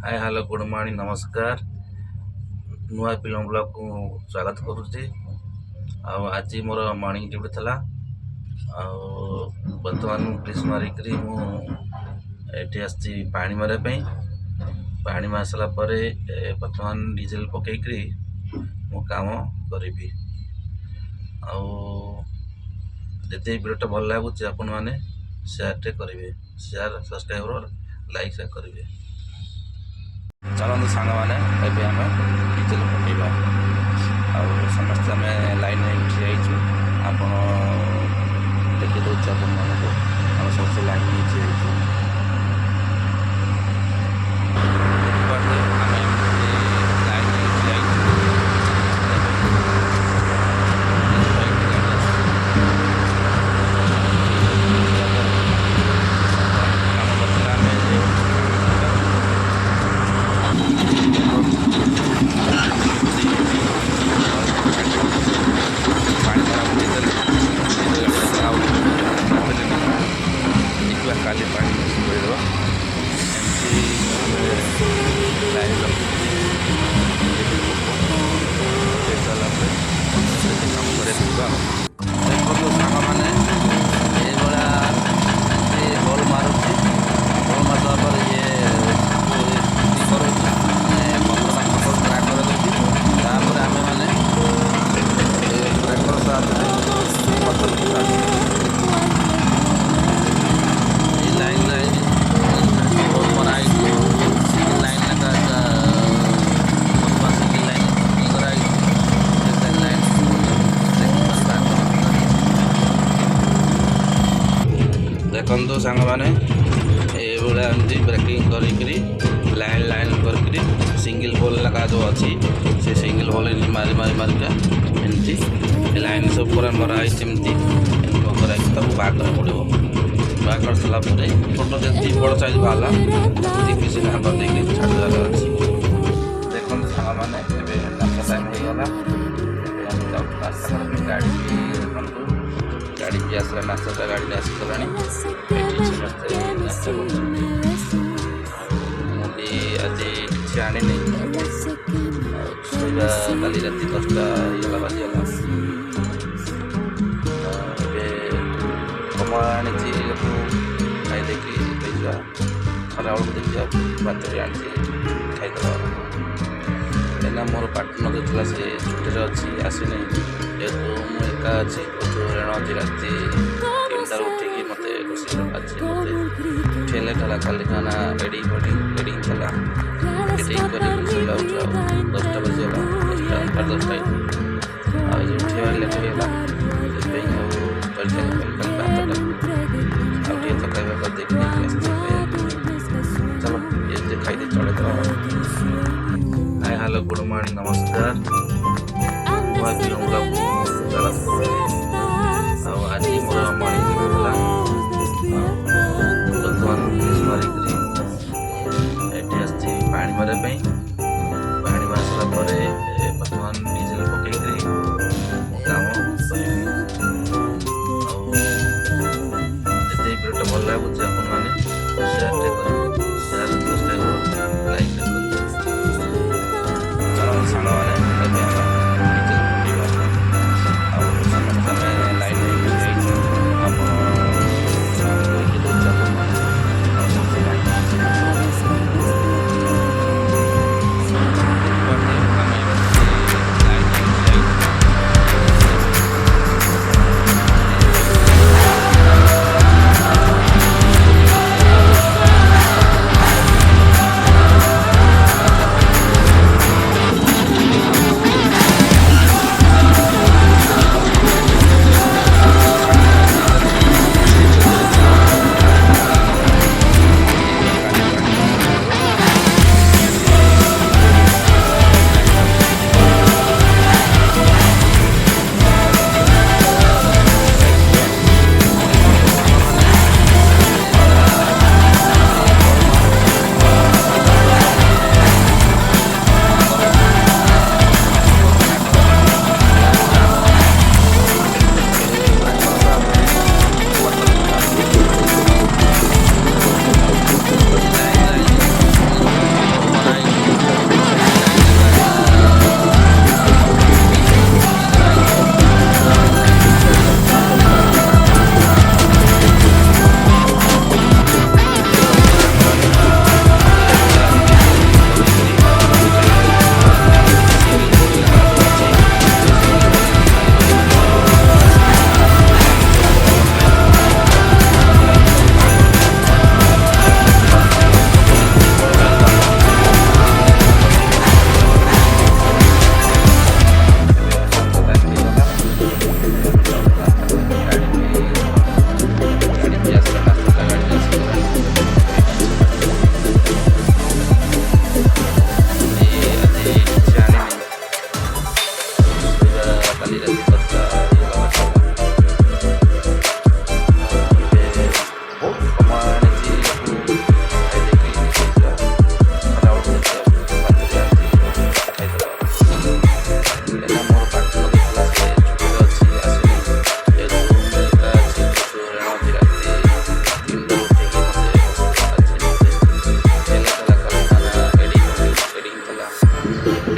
Hi hello good morning नमस्कार। नुआ film blog को स्वागत करुच्ची। आज मोर मॉर्निंग ड्यूटी थला। बर्तमान ब्रिज मारिक मुझे आसी पानी मारे पानी मार सारा बर्तमान डीजेल पकईक मु काम करी। आते भिडियो भल लगुच आपण मैंने सेयार टे करेंगे, सेयार सब्सक्राइब लाइक सेयार करेंगे। चलते सांग मैंने आम डीजेल पकईवा समस्त आम लाइन ठिया आप देखी दूचे आप समस्त लाइन ठिया काली पानी मिसेदेव लाइन कम कर देखो सांग मैंने ये बल मारुची बल मारदा पर ये कर 15 ट्राक कर दूसरी आम मैंने ट्राक्टर साथ देखो सांग मैंने ये ब्रेकिंग करी लाइन लाइन कर सिंगल होल लगा जो अच्छी से सिंगल होल मारी मारी मारिका एमती लाइन सब पूरा मराई सेमती तब बाग पड़ो बाग कर सारा फोटो जल्दी बड़ साइज बाहर देखिए से नंबर देखिए छाड़ार अच्छी। देखो सांग मैंने नाश्ता टाइम हो गला नाश्ता गाड़ी देखो गाड़ी भी आसला नाश्ता गाड़ी आसगला मुझे आज किसी आनी शोवा काली राति 10टा ये बाजीगला कम आनी खाई देखी खरा बेलू देखिए बातरी आनी खाईदे एना मोर पार्टनर जो था से छुट्टी अच्छी आसनी जेहतु मुझे एका अच्छी ऋण आज राति 3टार उठिकी मत रोषे अच्छी मत उठेले था खाली खाना एडिंग था एडिंग कर 10टा बजीगला 10टा 10टा उठा लेट होगा चलो ये खाई चढ़े तो हाय हेलो गुड मॉर्निंग नमस्कार। आज मोर मॉर्निंग थला बर्तमान ब्रिज मारिक आसी पानी मारे पानी मार सारा बर्तमान डीजेल पकईक काम करी। भिडियो भल लगुच आप सेयार टे करेंगे, सेयार सब्सक्राइब लाइक करेंगे। चलो सांग मैंने समस्त आम लाइन आप देखी दूचे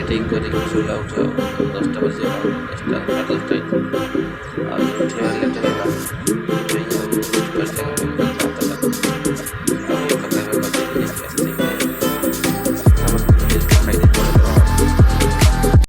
ଠିକ୍ କରିକି ଶୋଇଲା ଉଠ 10ଟା ବାଜିଗଲା 10ଟା